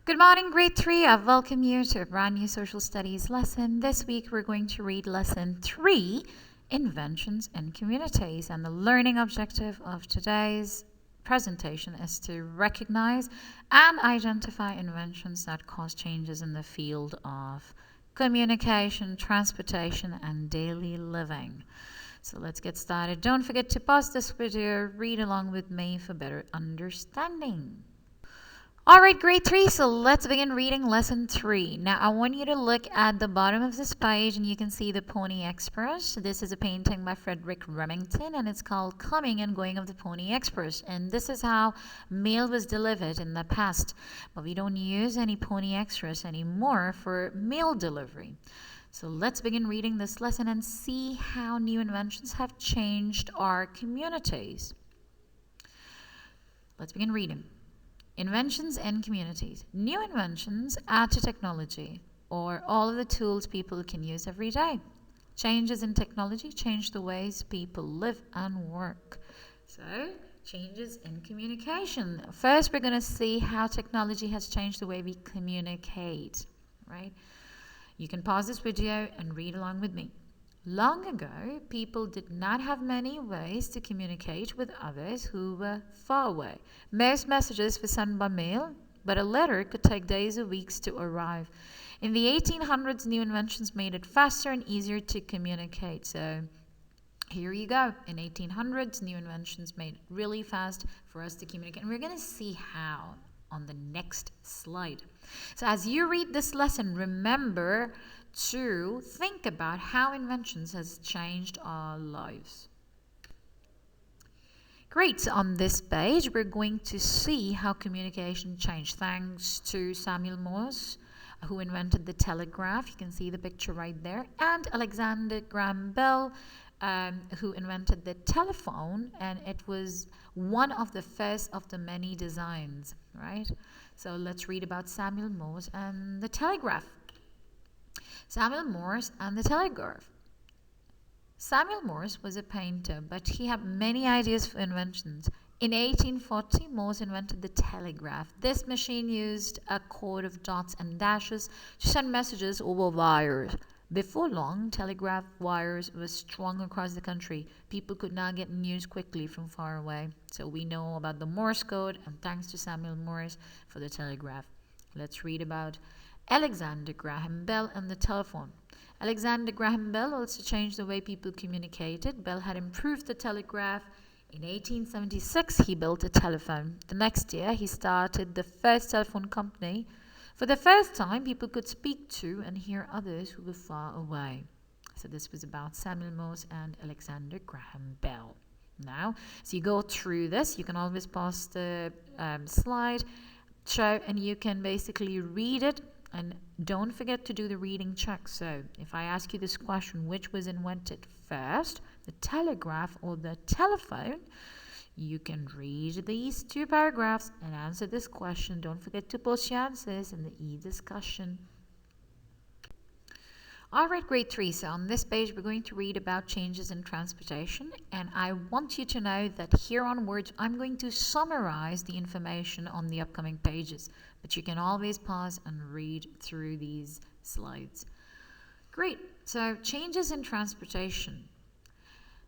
Good morning, grade 3. I welcome you to a brand new social studies lesson. This week we're going to read lesson 3, Inventions in Communities. And the learning objective of today's presentation is to recognize and identify inventions that cause changes in the field of communication, transportation, and daily living. So let's get started. Don't forget to pause this video, read along with me for better understanding. Alright, grade 3, so let's begin reading lesson 3. Now, I want you to look at the bottom of this page and you can see the Pony Express. This is a painting by Frederick Remington and it's called Coming and Going of the Pony Express. And this is how mail was delivered in the past. But we don't use any Pony Express anymore for mail delivery. So let's begin reading this lesson and see how new inventions have changed our communities. Let's begin reading. Inventions in communities. New inventions add to technology or all of the tools people can use every day. Changes in technology change the ways people live and work. So, changes in communication. First, we're going to see how technology has changed the way we communicate, right? You can pause this video and read along with me. Long ago, people did not have many ways to communicate with others who were far away. Most messages were sent by mail, but a letter could take days or weeks to arrive. In the 1800s, new inventions made it faster and easier to communicate. So here you go. In 1800s, new inventions made it really fast for us to communicate. And we're going to see how on the next slide. So as you read this lesson, remember to think about how inventions has changed our lives. Great, so on this page we're going to see how communication changed thanks to Samuel Morse, who invented the telegraph. You can see the picture right there, and Alexander Graham Bell, who invented the telephone, and it was one of the first of the many designs, right? So let's read about Samuel Morse and the telegraph. Samuel Morse and the telegraph. Samuel Morse was a painter, but he had many ideas for inventions. In 1840, Morse invented the telegraph. This machine used a cord of dots and dashes to send messages over wires. Before long, telegraph wires were strung across the country. People could now get news quickly from far away. So we know about the Morse code, and thanks to Samuel Morse for the telegraph. Let's read about Alexander Graham Bell and the telephone. Alexander Graham Bell also changed the way people communicated. Bell had improved the telegraph. In 1876, he built a telephone. The next year, he started the first telephone company. For the first time, people could speak to and hear others who were far away. So this was about Samuel Morse and Alexander Graham Bell. Now, as you go through this, you can always pause the slide, show, and you can basically read it. And don't forget to do the reading check. So if I ask you this question, which was invented first, the telegraph or the telephone, you can read these two paragraphs and answer this question. Don't forget to post your answers in the e-discussion. Alright, grade 3, so on this page we're going to read about changes in transportation, and I want you to know that here onwards I'm going to summarize the information on the upcoming pages, but you can always pause and read through these slides. Great, so changes in transportation.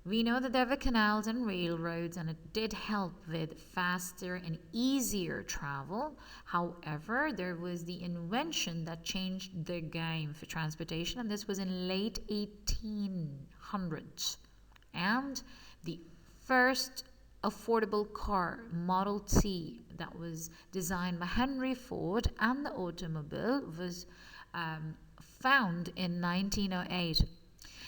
We know that there were canals and railroads, and it did help with faster and easier travel. However, there was the invention that changed the game for transportation, and this was in late 1800s. And the first affordable car, Model T, that was designed by Henry Ford, and the automobile was found in 1908.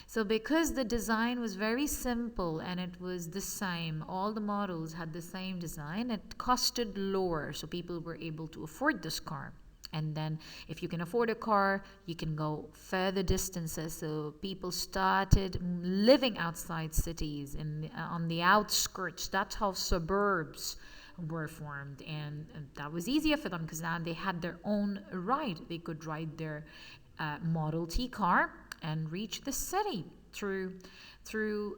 So because the design was very simple and it was the same, all the models had the same design, it costed lower, so people were able to afford this car. And then if you can afford a car, you can go further distances. So people started living outside cities and on the outskirts. That's how suburbs were formed, and that was easier for them because now they had their own ride. They could ride their Model T car and reach the city through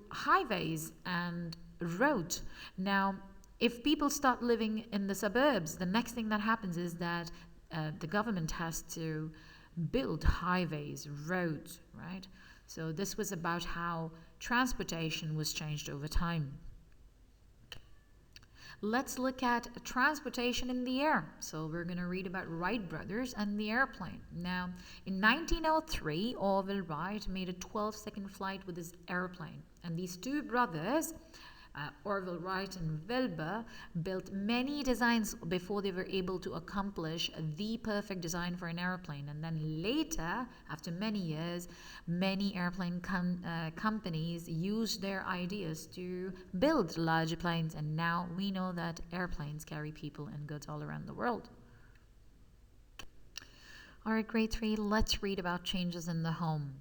highways and roads. Now, if people start living in the suburbs, the next thing that happens is that the government has to build highways, roads, right? So this was about how transportation was changed over time. Let's look at transportation in the air. So we're going to read about Wright brothers and the airplane. Now, in 1903, Orville Wright made a 12-second flight with his airplane. And these two brothers, Orville Wright and Wilbur, built many designs before they were able to accomplish the perfect design for an airplane. And then later, after many years, many airplane companies used their ideas to build larger planes. And now we know that airplanes carry people and goods all around the world. All right, grade 3, let's read about changes in the home.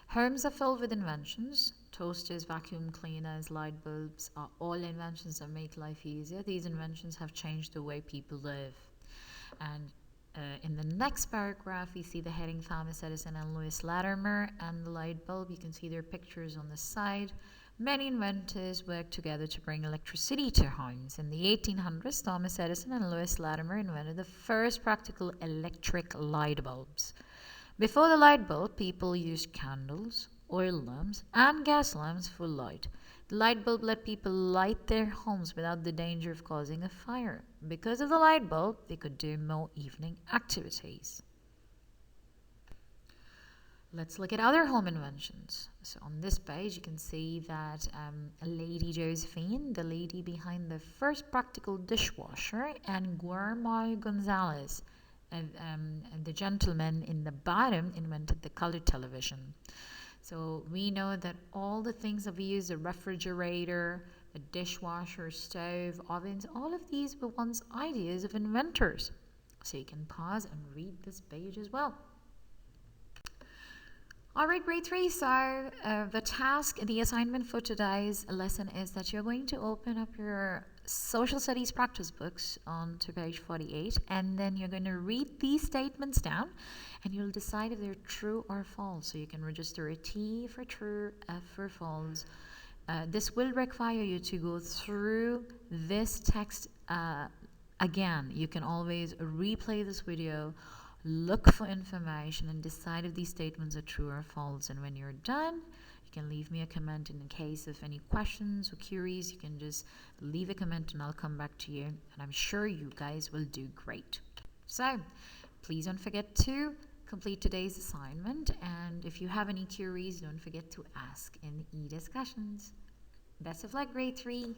Homes are filled with inventions. Toasters, vacuum cleaners, light bulbs are all inventions that make life easier. These inventions have changed the way people live. And in the next paragraph, we see the heading Thomas Edison and Louis Latimer and the light bulb. You can see their pictures on the side. Many inventors worked together to bring electricity to homes. In the 1800s, Thomas Edison and Louis Latimer invented the first practical electric light bulbs. Before the light bulb, people used candles, oil lamps, and gas lamps for light. The light bulb let people light their homes without the danger of causing a fire. Because of the light bulb, they could do more evening activities. Let's look at other home inventions. So on this page, you can see that Lady Josephine, the lady behind the first practical dishwasher, and Guillermo Gonzalez, and the gentleman in the bottom, invented the color television. So we know that all the things that we use, the refrigerator, the dishwasher, stove, ovens, all of these were once ideas of inventors. So you can pause and read this page as well. All right, grade 3, so the task, the assignment for today's lesson is that you're going to open up your social studies practice books on to page 48, and then you're going to read these statements down, and you'll decide if they're true or false. So you can register a T for true, F for false. This will require you to go through this text again. You can always replay this video, look for information, and decide if these statements are true or false. And when you're done, you can leave me a comment. In case of any questions or queries, you can just leave a comment and I'll come back to you. And I'm sure you guys will do great. So please don't forget to complete today's assignment. And if you have any queries, don't forget to ask in e-discussions. Best of luck, grade 3.